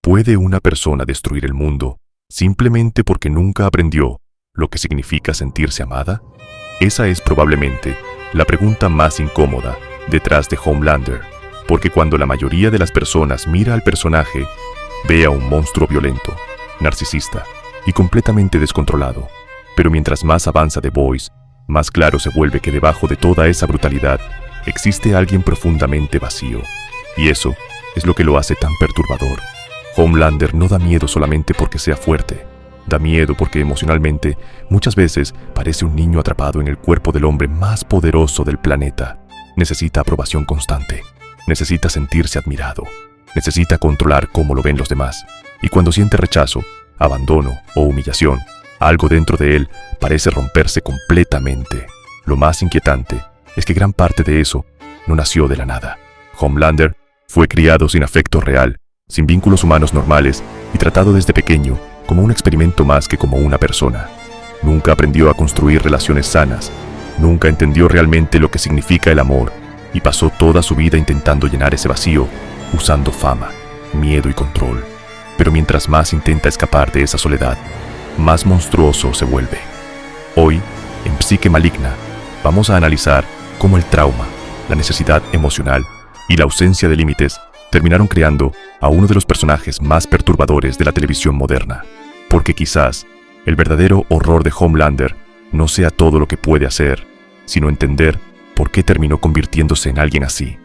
¿Puede una persona destruir el mundo simplemente porque nunca aprendió lo que significa sentirse amada? Esa es probablemente la pregunta más incómoda detrás de Homelander, porque cuando la mayoría de las personas mira al personaje, ve a un monstruo violento, narcisista y completamente descontrolado. Pero mientras más avanza The Boys, más claro se vuelve que debajo de toda esa brutalidad existe alguien profundamente vacío, y eso es lo que lo hace tan perturbador. Homelander no da miedo solamente porque sea fuerte, da miedo porque emocionalmente muchas veces parece un niño atrapado en el cuerpo del hombre más poderoso del planeta. Necesita aprobación constante, necesita sentirse admirado, necesita controlar cómo lo ven los demás, y cuando siente rechazo, abandono o humillación, algo dentro de él parece romperse completamente. Lo más inquietante es que gran parte de eso no nació de la nada. Homelander fue criado sin afecto real, sin vínculos humanos normales y tratado desde pequeño como un experimento más que como una persona. Nunca aprendió a construir relaciones sanas, nunca entendió realmente lo que significa el amor y pasó toda su vida intentando llenar ese vacío usando fama, miedo y control. Pero mientras más intenta escapar de esa soledad, más monstruoso se vuelve. Hoy, en Psique Maligna, vamos a analizar cómo el trauma, la necesidad emocional y la ausencia de límites terminaron creando a uno de los personajes más perturbadores de la televisión moderna. Porque quizás el verdadero horror de Homelander no sea todo lo que puede hacer, sino entender por qué terminó convirtiéndose en alguien así.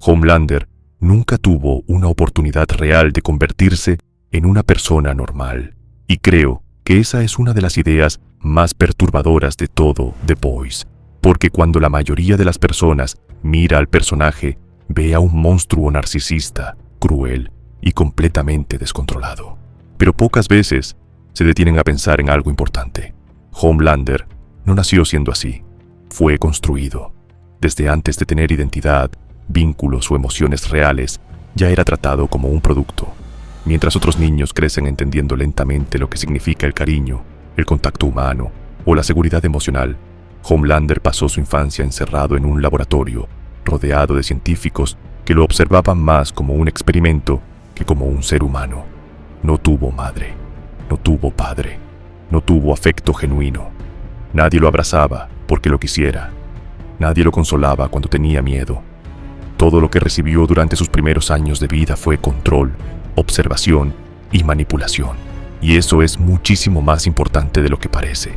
Homelander nunca tuvo una oportunidad real de convertirse en una persona normal, y creo que esa es una de las ideas más perturbadoras de todo The Boys, porque cuando la mayoría de las personas mira al personaje, ve a un monstruo narcisista, cruel y completamente descontrolado. Pero pocas veces se detienen a pensar en algo importante. Homelander no nació siendo así, fue construido. Desde antes de tener identidad, vínculos o emociones reales, ya era tratado como un producto. Mientras otros niños crecen entendiendo lentamente lo que significa el cariño, el contacto humano o la seguridad emocional, Homelander pasó su infancia encerrado en un laboratorio, rodeado de científicos que lo observaban más como un experimento que como un ser humano. No tuvo madre, no tuvo padre, no tuvo afecto genuino. Nadie lo abrazaba porque lo quisiera. Nadie lo consolaba cuando tenía miedo. Todo lo que recibió durante sus primeros años de vida fue control, observación y manipulación. Y eso es muchísimo más importante de lo que parece,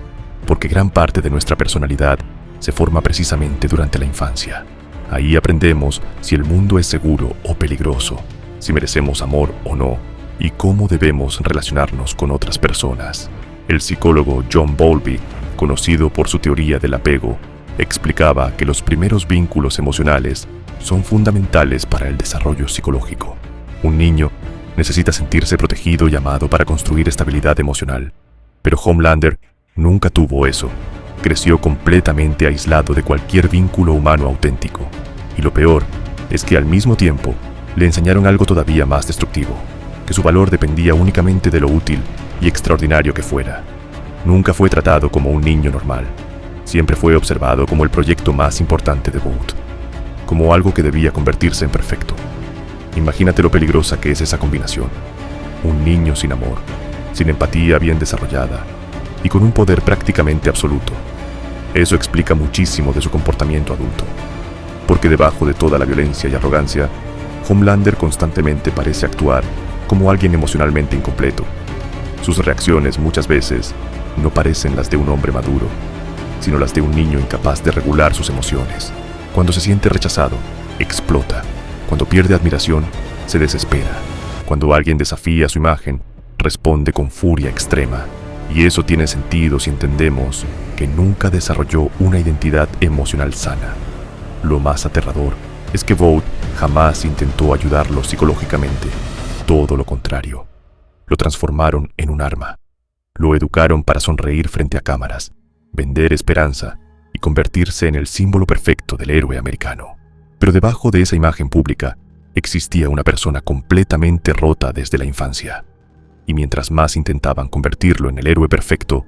porque gran parte de nuestra personalidad se forma precisamente durante la infancia. Ahí aprendemos si el mundo es seguro o peligroso, si merecemos amor o no, y cómo debemos relacionarnos con otras personas. El psicólogo John Bowlby, conocido por su teoría del apego, explicaba que los primeros vínculos emocionales son fundamentales para el desarrollo psicológico. Un niño necesita sentirse protegido y amado para construir estabilidad emocional. Pero Homelander nunca tuvo eso. Creció completamente aislado de cualquier vínculo humano auténtico. Y lo peor es que al mismo tiempo le enseñaron algo todavía más destructivo, que su valor dependía únicamente de lo útil y extraordinario que fuera. Nunca fue tratado como un niño normal. Siempre fue observado como el proyecto más importante de Vought, como algo que debía convertirse en perfecto. Imagínate lo peligrosa que es esa combinación. Un niño sin amor, sin empatía bien desarrollada y con un poder prácticamente absoluto. Eso explica muchísimo de su comportamiento adulto, porque debajo de toda la violencia y arrogancia, Homelander constantemente parece actuar como alguien emocionalmente incompleto. Sus reacciones muchas veces no parecen las de un hombre maduro, sino las de un niño incapaz de regular sus emociones. Cuando se siente rechazado, explota. Cuando pierde admiración, se desespera. Cuando alguien desafía su imagen, responde con furia extrema. Y eso tiene sentido si entendemos que nunca desarrolló una identidad emocional sana. Lo más aterrador es que Vought jamás intentó ayudarlo psicológicamente. Todo lo contrario. Lo transformaron en un arma. Lo educaron para sonreír frente a cámaras, vender esperanza y convertirse en el símbolo perfecto del héroe americano. Pero debajo de esa imagen pública existía una persona completamente rota desde la infancia. Y mientras más intentaban convertirlo en el héroe perfecto,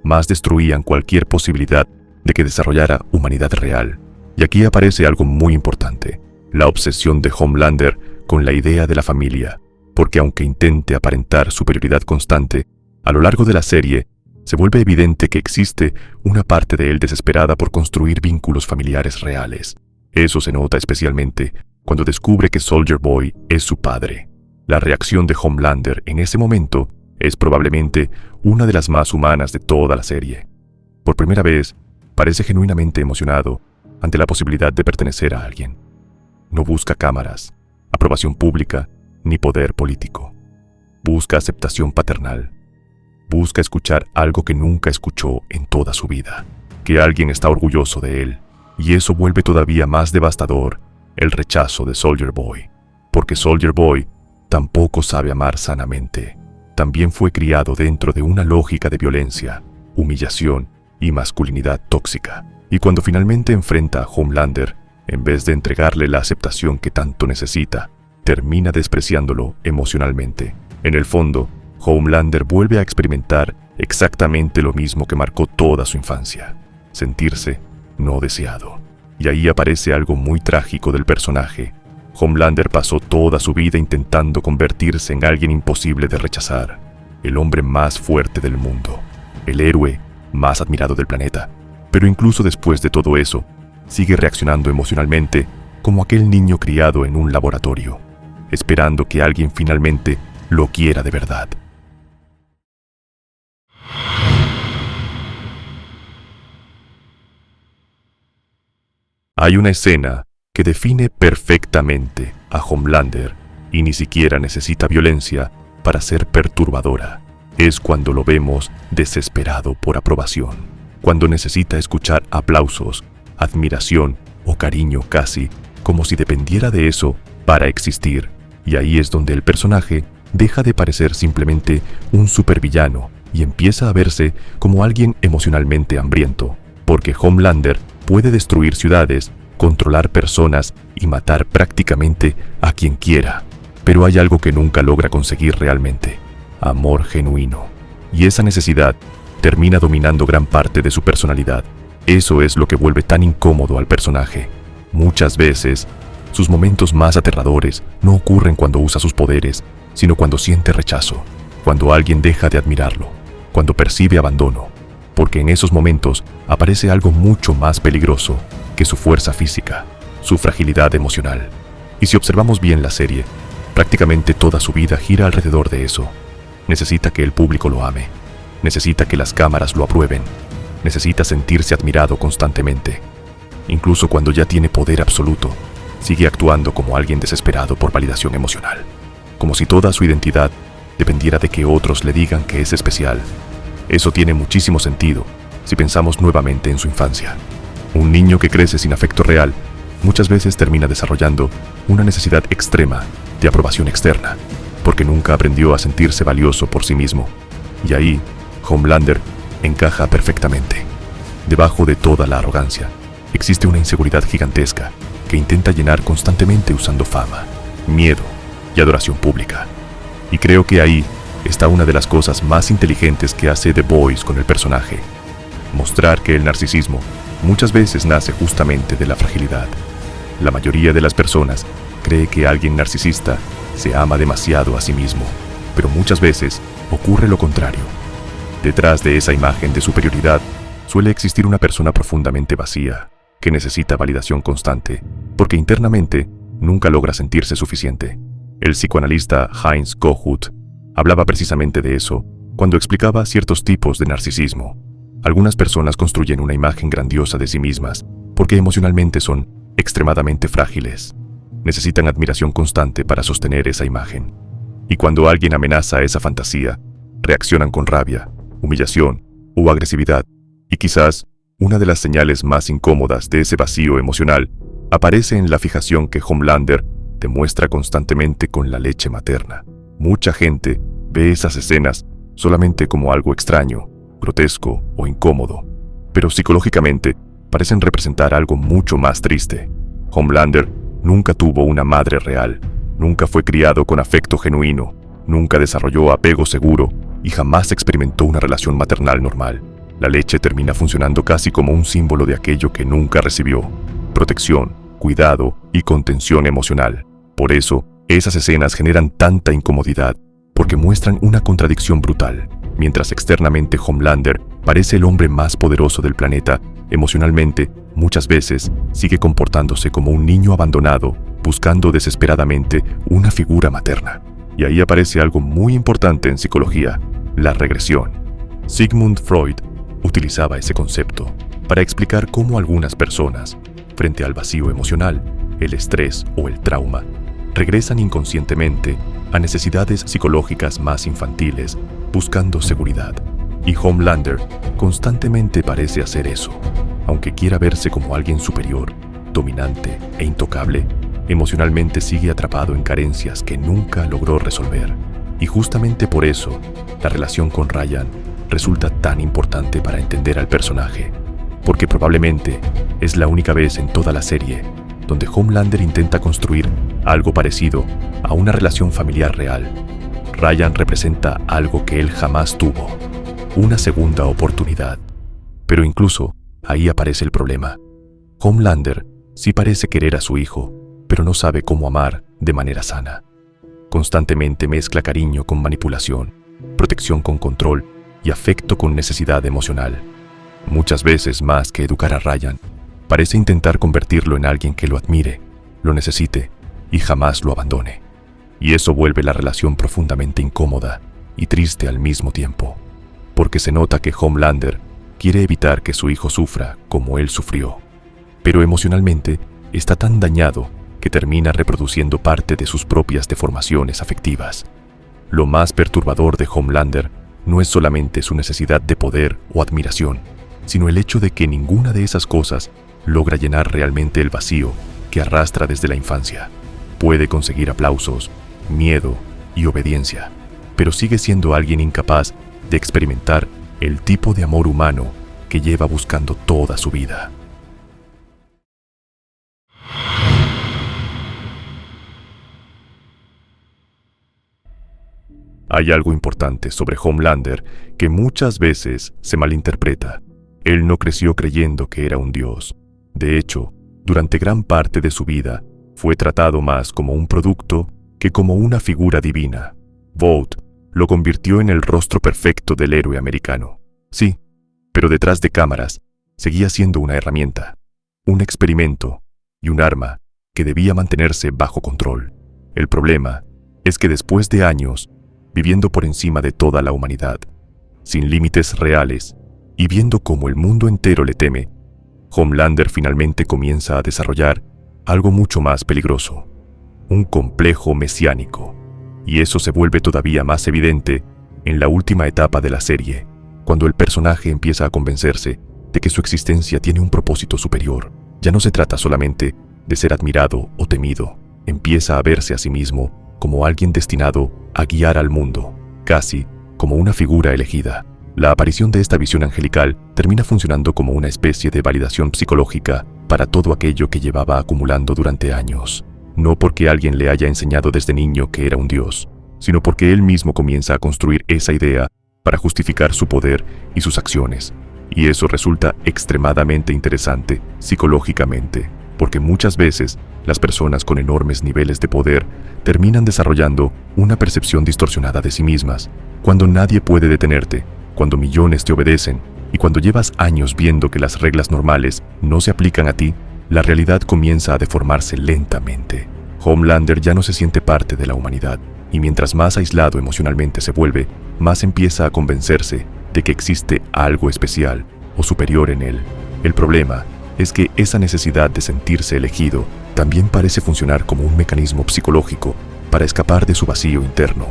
más destruían cualquier posibilidad de que desarrollara humanidad real. Y aquí aparece algo muy importante, la obsesión de Homelander con la idea de la familia, porque aunque intente aparentar superioridad constante, a lo largo de la serie se vuelve evidente que existe una parte de él desesperada por construir vínculos familiares reales. Eso se nota especialmente cuando descubre que Soldier Boy es su padre. La reacción de Homelander en ese momento es probablemente una de las más humanas de toda la serie. Por primera vez, parece genuinamente emocionado ante la posibilidad de pertenecer a alguien. No busca cámaras, aprobación pública, ni poder político. Busca aceptación paternal. Busca escuchar algo que nunca escuchó en toda su vida, que alguien está orgulloso de él, y eso vuelve todavía más devastador el rechazo de Soldier Boy, porque Soldier Boy tampoco sabe amar sanamente. También fue criado dentro de una lógica de violencia, humillación y masculinidad tóxica, y cuando finalmente enfrenta a Homelander, en vez de entregarle la aceptación que tanto necesita, termina despreciándolo emocionalmente. En el fondo, Homelander vuelve a experimentar exactamente lo mismo que marcó toda su infancia: sentirse no deseado. Y ahí aparece algo muy trágico del personaje. Homelander pasó toda su vida intentando convertirse en alguien imposible de rechazar, el hombre más fuerte del mundo, el héroe más admirado del planeta. Pero incluso después de todo eso, sigue reaccionando emocionalmente como aquel niño criado en un laboratorio, esperando que alguien finalmente lo quiera de verdad. Hay una escena que define perfectamente a Homelander y ni siquiera necesita violencia para ser perturbadora. Es cuando lo vemos desesperado por aprobación, cuando necesita escuchar aplausos, admiración o cariño, casi como si dependiera de eso para existir. Y ahí es donde el personaje deja de parecer simplemente un supervillano y empieza a verse como alguien emocionalmente hambriento, porque Homelander puede destruir ciudades, controlar personas y matar prácticamente a quien quiera. Pero hay algo que nunca logra conseguir realmente: amor genuino. Y esa necesidad termina dominando gran parte de su personalidad. Eso es lo que vuelve tan incómodo al personaje. Muchas veces, sus momentos más aterradores no ocurren cuando usa sus poderes, sino cuando siente rechazo, cuando alguien deja de admirarlo, cuando percibe abandono, porque en esos momentos aparece algo mucho más peligroso que su fuerza física, su fragilidad emocional. Y si observamos bien la serie, prácticamente toda su vida gira alrededor de eso. Necesita que el público lo ame, necesita que las cámaras lo aprueben, necesita sentirse admirado constantemente. Incluso cuando ya tiene poder absoluto, sigue actuando como alguien desesperado por validación emocional, como si toda su identidad dependiera de que otros le digan que es especial. Eso tiene muchísimo sentido si pensamos nuevamente en su infancia. Un niño que crece sin afecto real muchas veces termina desarrollando una necesidad extrema de aprobación externa, porque nunca aprendió a sentirse valioso por sí mismo. Y ahí, Homelander encaja perfectamente. Debajo de toda la arrogancia, existe una inseguridad gigantesca que intenta llenar constantemente usando fama, miedo y adoración pública. Y creo que ahí está una de las cosas más inteligentes que hace The Boys con el personaje: mostrar que el narcisismo muchas veces nace justamente de la fragilidad. La mayoría de las personas cree que alguien narcisista se ama demasiado a sí mismo, pero muchas veces ocurre lo contrario. Detrás de esa imagen de superioridad suele existir una persona profundamente vacía, que necesita validación constante, porque internamente nunca logra sentirse suficiente. El psicoanalista Heinz Kohut hablaba precisamente de eso cuando explicaba ciertos tipos de narcisismo. Algunas personas construyen una imagen grandiosa de sí mismas porque emocionalmente son extremadamente frágiles. Necesitan admiración constante para sostener esa imagen. Y cuando alguien amenaza esa fantasía, reaccionan con rabia, humillación o agresividad. Y quizás una de las señales más incómodas de ese vacío emocional aparece en la fijación que Homelander demuestra constantemente con la leche materna. Mucha gente ve esas escenas solamente como algo extraño, grotesco o incómodo, pero psicológicamente parecen representar algo mucho más triste. Homelander nunca tuvo una madre real, nunca fue criado con afecto genuino, nunca desarrolló apego seguro y jamás experimentó una relación maternal normal. La leche termina funcionando casi como un símbolo de aquello que nunca recibió: protección, cuidado y contención emocional. Por eso, esas escenas generan tanta incomodidad, porque muestran una contradicción brutal. Mientras externamente Homelander parece el hombre más poderoso del planeta, emocionalmente, muchas veces, sigue comportándose como un niño abandonado, buscando desesperadamente una figura materna. Y ahí aparece algo muy importante en psicología: la regresión. Sigmund Freud utilizaba ese concepto para explicar cómo algunas personas, frente al vacío emocional, el estrés o el trauma, regresan inconscientemente a necesidades psicológicas más infantiles, buscando seguridad. Y Homelander constantemente parece hacer eso. Aunque quiera verse como alguien superior, dominante e intocable, emocionalmente sigue atrapado en carencias que nunca logró resolver. Y justamente por eso, la relación con Ryan resulta tan importante para entender al personaje, porque probablemente es la única vez en toda la serie donde Homelander intenta construir algo parecido a una relación familiar real. Ryan representa algo que él jamás tuvo: una segunda oportunidad. Pero incluso ahí aparece el problema. Homelander sí parece querer a su hijo, pero no sabe cómo amar de manera sana. Constantemente mezcla cariño con manipulación, protección con control y afecto con necesidad emocional. Muchas veces, más que educar a Ryan, parece intentar convertirlo en alguien que lo admire, lo necesite y jamás lo abandone. Y eso vuelve la relación profundamente incómoda y triste al mismo tiempo, porque se nota que Homelander quiere evitar que su hijo sufra como él sufrió, pero emocionalmente está tan dañado que termina reproduciendo parte de sus propias deformaciones afectivas. Lo más perturbador de Homelander no es solamente su necesidad de poder o admiración, sino el hecho de que ninguna de esas cosas logra llenar realmente el vacío que arrastra desde la infancia. Puede conseguir aplausos, miedo y obediencia, pero sigue siendo alguien incapaz de experimentar el tipo de amor humano que lleva buscando toda su vida. Hay algo importante sobre Homelander que muchas veces se malinterpreta. Él no creció creyendo que era un dios. De hecho, durante gran parte de su vida, fue tratado más como un producto que como una figura divina. Vought lo convirtió en el rostro perfecto del héroe americano. Sí, pero detrás de cámaras, seguía siendo una herramienta, un experimento y un arma que debía mantenerse bajo control. El problema es que después de años, viviendo por encima de toda la humanidad, sin límites reales y viendo cómo el mundo entero le teme, Homelander finalmente comienza a desarrollar algo mucho más peligroso: un complejo mesiánico. Y eso se vuelve todavía más evidente en la última etapa de la serie, cuando el personaje empieza a convencerse de que su existencia tiene un propósito superior. Ya no se trata solamente de ser admirado o temido, empieza a verse a sí mismo como alguien destinado a guiar al mundo, casi como una figura elegida. La aparición de esta visión angelical termina funcionando como una especie de validación psicológica para todo aquello que llevaba acumulando durante años. No porque alguien le haya enseñado desde niño que era un dios, sino porque él mismo comienza a construir esa idea para justificar su poder y sus acciones. Y eso resulta extremadamente interesante psicológicamente, porque muchas veces las personas con enormes niveles de poder terminan desarrollando una percepción distorsionada de sí mismas. Cuando nadie puede detenerte, cuando millones te obedecen y cuando llevas años viendo que las reglas normales no se aplican a ti, la realidad comienza a deformarse lentamente. Homelander ya no se siente parte de la humanidad, y mientras más aislado emocionalmente se vuelve, más empieza a convencerse de que existe algo especial o superior en él. El problema es que esa necesidad de sentirse elegido también parece funcionar como un mecanismo psicológico para escapar de su vacío interno,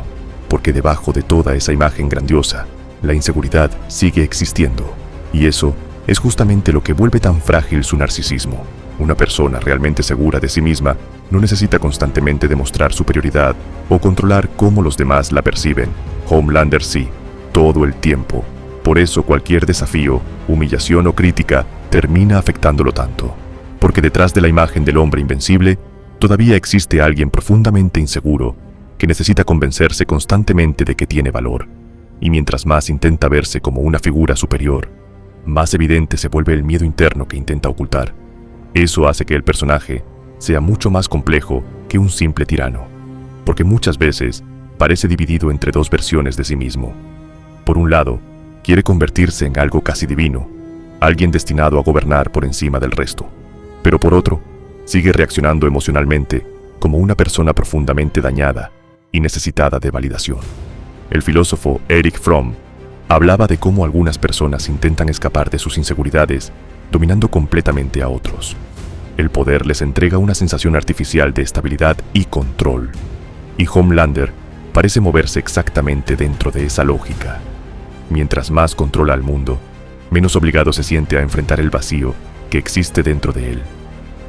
porque debajo de toda esa imagen grandiosa, la inseguridad sigue existiendo, y eso es justamente lo que vuelve tan frágil su narcisismo. Una persona realmente segura de sí misma no necesita constantemente demostrar superioridad o controlar cómo los demás la perciben. Homelander sí, todo el tiempo. Por eso cualquier desafío, humillación o crítica termina afectándolo tanto. Porque detrás de la imagen del hombre invencible, todavía existe alguien profundamente inseguro que necesita convencerse constantemente de que tiene valor. Y mientras más intenta verse como una figura superior, más evidente se vuelve el miedo interno que intenta ocultar. Eso hace que el personaje sea mucho más complejo que un simple tirano, porque muchas veces parece dividido entre dos versiones de sí mismo. Por un lado, quiere convertirse en algo casi divino, alguien destinado a gobernar por encima del resto. Pero por otro, sigue reaccionando emocionalmente como una persona profundamente dañada y necesitada de validación. El filósofo Erich Fromm hablaba de cómo algunas personas intentan escapar de sus inseguridades, dominando completamente a otros. El poder les entrega una sensación artificial de estabilidad y control, y Homelander parece moverse exactamente dentro de esa lógica. Mientras más controla al mundo, menos obligado se siente a enfrentar el vacío que existe dentro de él.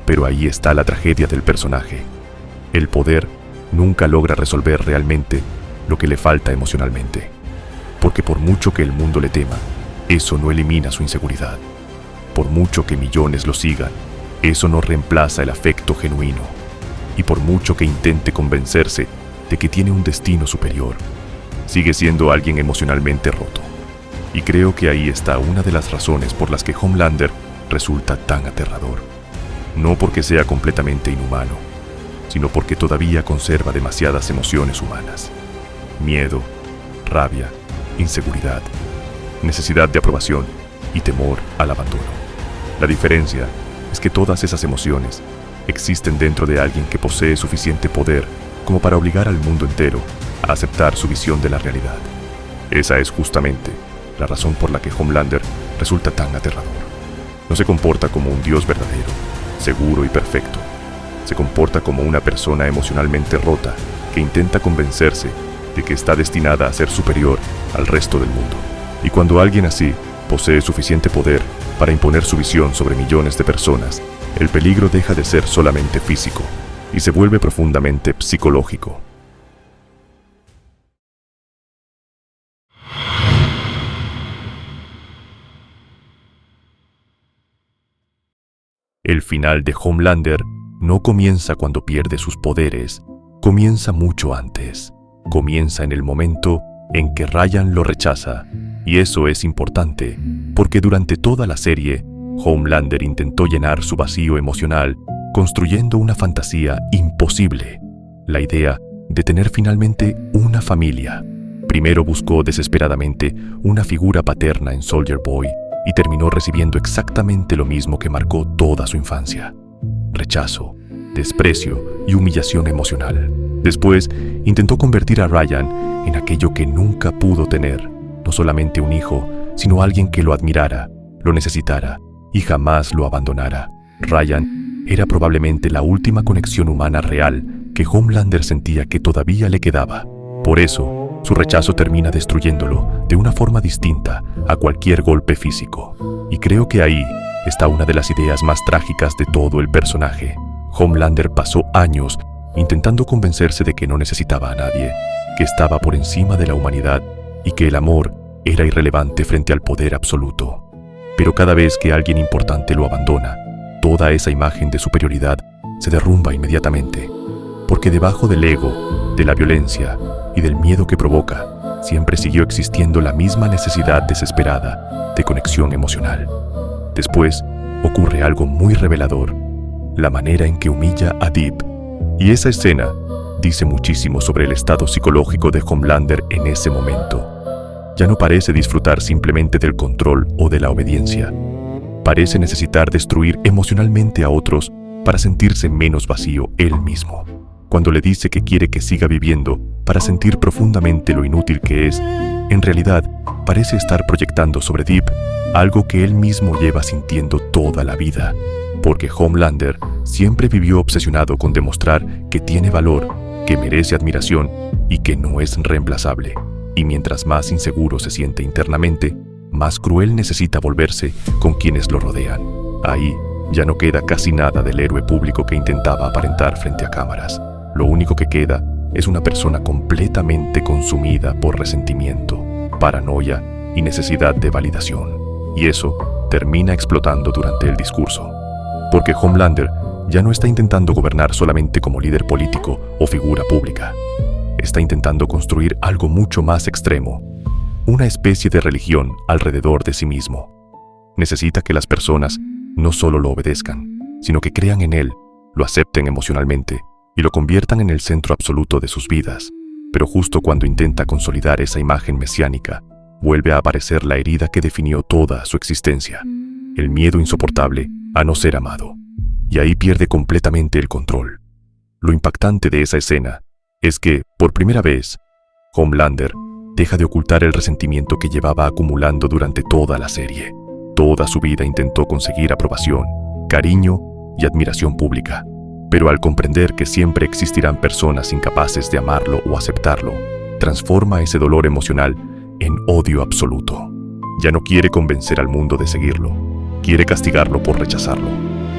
Pero ahí está la tragedia del personaje. El poder nunca logra resolver realmente lo que le falta emocionalmente, porque por mucho que el mundo le tema, eso no elimina su inseguridad. Por mucho que millones lo sigan, eso no reemplaza el afecto genuino. Y por mucho que intente convencerse de que tiene un destino superior, sigue siendo alguien emocionalmente roto. Y creo que ahí está una de las razones por las que Homelander resulta tan aterrador. No porque sea completamente inhumano, sino porque todavía conserva demasiadas emociones humanas. Miedo, rabia, inseguridad, necesidad de aprobación y temor al abandono. La diferencia es que todas esas emociones existen dentro de alguien que posee suficiente poder como para obligar al mundo entero a aceptar su visión de la realidad. Esa es justamente la razón por la que Homelander resulta tan aterrador. No se comporta como un dios verdadero, seguro y perfecto. Se comporta como una persona emocionalmente rota que intenta convencerse de que está destinada a ser superior al resto del mundo. Y cuando alguien así posee suficiente poder para imponer su visión sobre millones de personas, el peligro deja de ser solamente físico y se vuelve profundamente psicológico. El final de Homelander no comienza cuando pierde sus poderes, comienza mucho antes. Comienza en el momento en que Ryan lo rechaza, y eso es importante, porque durante toda la serie, Homelander intentó llenar su vacío emocional construyendo una fantasía imposible, la idea de tener finalmente una familia. Primero buscó desesperadamente una figura paterna en Soldier Boy y terminó recibiendo exactamente lo mismo que marcó toda su infancia: rechazo, desprecio y humillación emocional. Después, intentó convertir a Ryan en aquello que nunca pudo tener, no solamente un hijo, sino alguien que lo admirara, lo necesitara y jamás lo abandonara. Ryan era probablemente la última conexión humana real que Homelander sentía que todavía le quedaba. Por eso, su rechazo termina destruyéndolo de una forma distinta a cualquier golpe físico. Y creo que ahí está una de las ideas más trágicas de todo el personaje. Homelander pasó años intentando convencerse de que no necesitaba a nadie, que estaba por encima de la humanidad y que el amor era irrelevante frente al poder absoluto. Pero cada vez que alguien importante lo abandona, toda esa imagen de superioridad se derrumba inmediatamente, porque debajo del ego, de la violencia y del miedo que provoca, siempre siguió existiendo la misma necesidad desesperada de conexión emocional. Después, ocurre algo muy revelador: la manera en que humilla a Deep. Y esa escena dice muchísimo sobre el estado psicológico de Homelander en ese momento. Ya no parece disfrutar simplemente del control o de la obediencia. Parece necesitar destruir emocionalmente a otros para sentirse menos vacío él mismo. Cuando le dice que quiere que siga viviendo para sentir profundamente lo inútil que es, en realidad parece estar proyectando sobre Deep algo que él mismo lleva sintiendo toda la vida. Porque Homelander siempre vivió obsesionado con demostrar que tiene valor, que merece admiración y que no es reemplazable. Y mientras más inseguro se siente internamente, más cruel necesita volverse con quienes lo rodean. Ahí ya no queda casi nada del héroe público que intentaba aparentar frente a cámaras. Lo único que queda es una persona completamente consumida por resentimiento, paranoia y necesidad de validación. Y eso termina explotando durante el discurso. Porque Homelander ya no está intentando gobernar solamente como líder político o figura pública. Está intentando construir algo mucho más extremo, una especie de religión alrededor de sí mismo. necesita que las personas no solo lo obedezcan, sino que crean en él, lo acepten emocionalmente y lo conviertan en el centro absoluto de sus vidas. Pero justo cuando intenta consolidar esa imagen mesiánica, vuelve a aparecer la herida que definió toda su existencia, el miedo insoportable a no ser amado. Y ahí pierde completamente el control. Lo impactante de esa escena es que, por primera vez, Homelander deja de ocultar el resentimiento que llevaba acumulando durante toda la serie. Toda su vida intentó conseguir aprobación, cariño y admiración pública, pero al comprender que siempre existirán personas incapaces de amarlo o aceptarlo, transforma ese dolor emocional en odio absoluto. Ya no quiere convencer al mundo de seguirlo, quiere castigarlo por rechazarlo.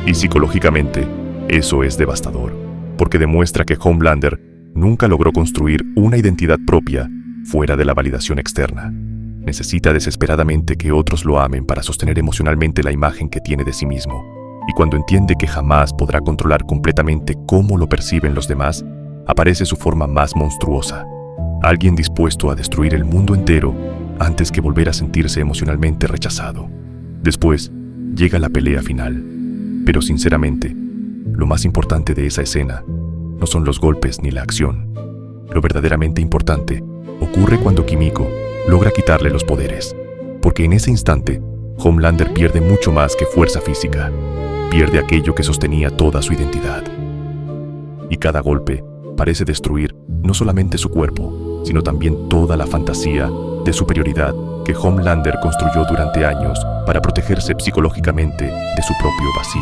Y psicológicamente, eso es devastador, porque demuestra que Homelander nunca logró construir una identidad propia fuera de la validación externa. Necesita desesperadamente que otros lo amen para sostener emocionalmente la imagen que tiene de sí mismo. Y cuando entiende que jamás podrá controlar completamente cómo lo perciben los demás, aparece su forma más monstruosa. Alguien dispuesto a destruir el mundo entero antes que volver a sentirse emocionalmente rechazado. Después, llega la pelea final. Pero sinceramente, lo más importante de esa escena no son los golpes ni la acción. Lo verdaderamente importante ocurre cuando Kimiko logra quitarle los poderes, porque en ese instante, Homelander pierde mucho más que fuerza física. Pierde aquello que sostenía toda su identidad. Y cada golpe parece destruir no solamente su cuerpo, sino también toda la fantasía de superioridad que Homelander construyó durante años para protegerse psicológicamente de su propio vacío.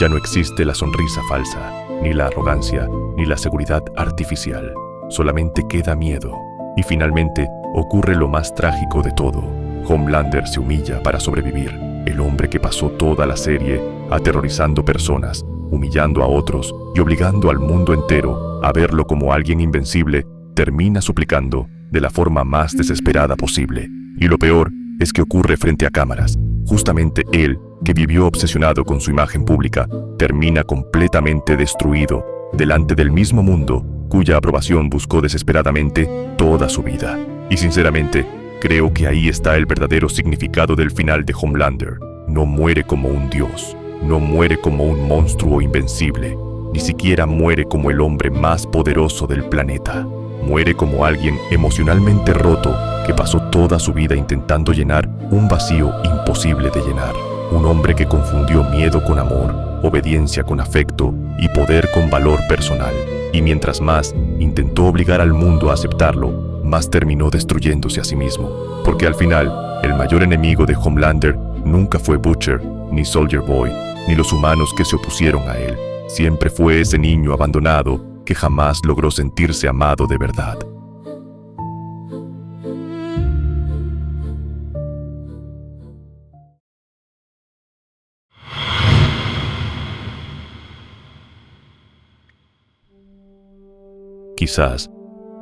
Ya no existe la sonrisa falsa, ni la arrogancia, ni la seguridad artificial. Solamente queda miedo. Y finalmente ocurre lo más trágico de todo. Homelander se humilla para sobrevivir. El hombre que pasó toda la serie aterrorizando personas, humillando a otros y obligando al mundo entero a verlo como alguien invencible, termina suplicando de la forma más desesperada posible. Y lo peor es que ocurre frente a cámaras. Justamente él, que vivió obsesionado con su imagen pública, termina completamente destruido delante del mismo mundo cuya aprobación buscó desesperadamente toda su vida. Y sinceramente, creo que ahí está el verdadero significado del final de Homelander. No muere como un dios, no muere como un monstruo invencible, ni siquiera muere como el hombre más poderoso del planeta. Muere como alguien emocionalmente roto que pasó toda su vida intentando llenar un vacío imposible de llenar. Un hombre que confundió miedo con amor, obediencia con afecto y poder con valor personal. Y mientras más intentó obligar al mundo a aceptarlo, más terminó destruyéndose a sí mismo. Porque al final, el mayor enemigo de Homelander nunca fue Butcher, ni Soldier Boy, ni los humanos que se opusieron a él. Siempre fue ese niño abandonado que jamás logró sentirse amado de verdad. Quizás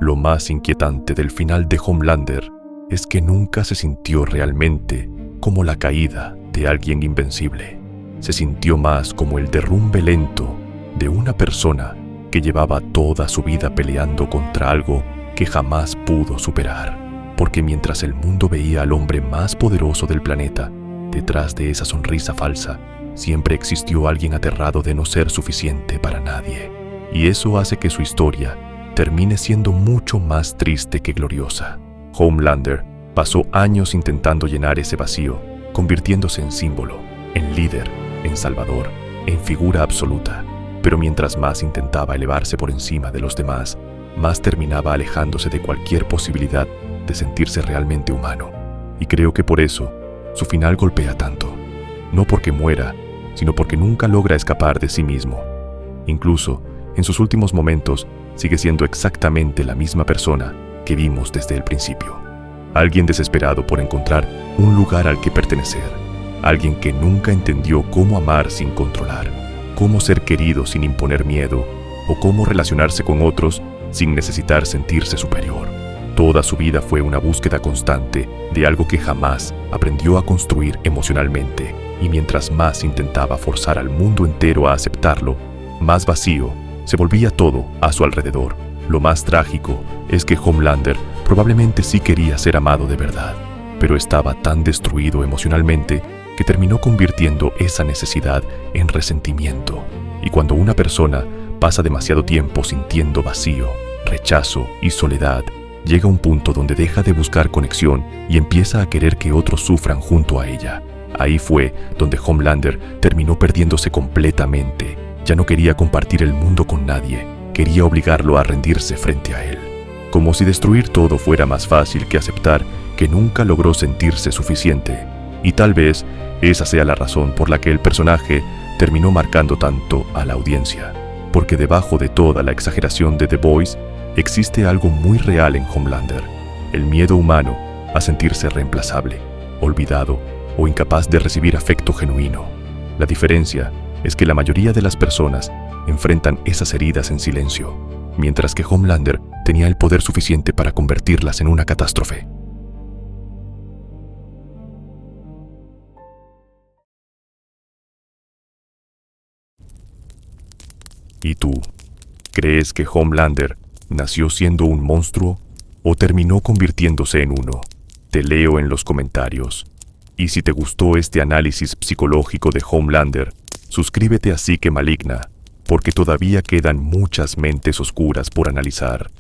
lo más inquietante del final de Homelander es que nunca se sintió realmente como la caída de alguien invencible. Se sintió más como el derrumbe lento de una persona que llevaba toda su vida peleando contra algo que jamás pudo superar. Porque mientras el mundo veía al hombre más poderoso del planeta, detrás de esa sonrisa falsa, siempre existió alguien aterrado de no ser suficiente para nadie. Y eso hace que su historia termine siendo mucho más triste que gloriosa. Homelander pasó años intentando llenar ese vacío, convirtiéndose en símbolo, en líder, en salvador, en figura absoluta. Pero mientras más intentaba elevarse por encima de los demás, más terminaba alejándose de cualquier posibilidad de sentirse realmente humano. Y creo que por eso, su final golpea tanto. No porque muera, sino porque nunca logra escapar de sí mismo. Incluso, en sus últimos momentos, sigue siendo exactamente la misma persona que vimos desde el principio. Alguien desesperado por encontrar un lugar al que pertenecer. Alguien que nunca entendió cómo amar sin controlar, cómo ser querido sin imponer miedo, o cómo relacionarse con otros sin necesitar sentirse superior. Toda su vida fue una búsqueda constante de algo que jamás aprendió a construir emocionalmente, y mientras más intentaba forzar al mundo entero a aceptarlo, más vacío se volvía todo a su alrededor. Lo más trágico es que Homelander probablemente sí quería ser amado de verdad, pero estaba tan destruido emocionalmente que terminó convirtiendo esa necesidad en resentimiento. Y cuando una persona pasa demasiado tiempo sintiendo vacío, rechazo y soledad, llega un punto donde deja de buscar conexión y empieza a querer que otros sufran junto a ella. Ahí fue donde Homelander terminó perdiéndose completamente. Ya no quería compartir el mundo con nadie, quería obligarlo a rendirse frente a él. Como si destruir todo fuera más fácil que aceptar que nunca logró sentirse suficiente. Y tal vez esa sea la razón por la que el personaje terminó marcando tanto a la audiencia. Porque debajo de toda la exageración de The Boys, existe algo muy real en Homelander: el miedo humano a sentirse reemplazable, olvidado o incapaz de recibir afecto genuino. La diferencia es que la mayoría de las personas enfrentan esas heridas en silencio, mientras que Homelander tenía el poder suficiente para convertirlas en una catástrofe. ¿Y tú? ¿Crees que Homelander nació siendo un monstruo o terminó convirtiéndose en uno? Te leo en los comentarios. Y si te gustó este análisis psicológico de Homelander, suscríbete a Psique Maligna, porque todavía quedan muchas mentes oscuras por analizar.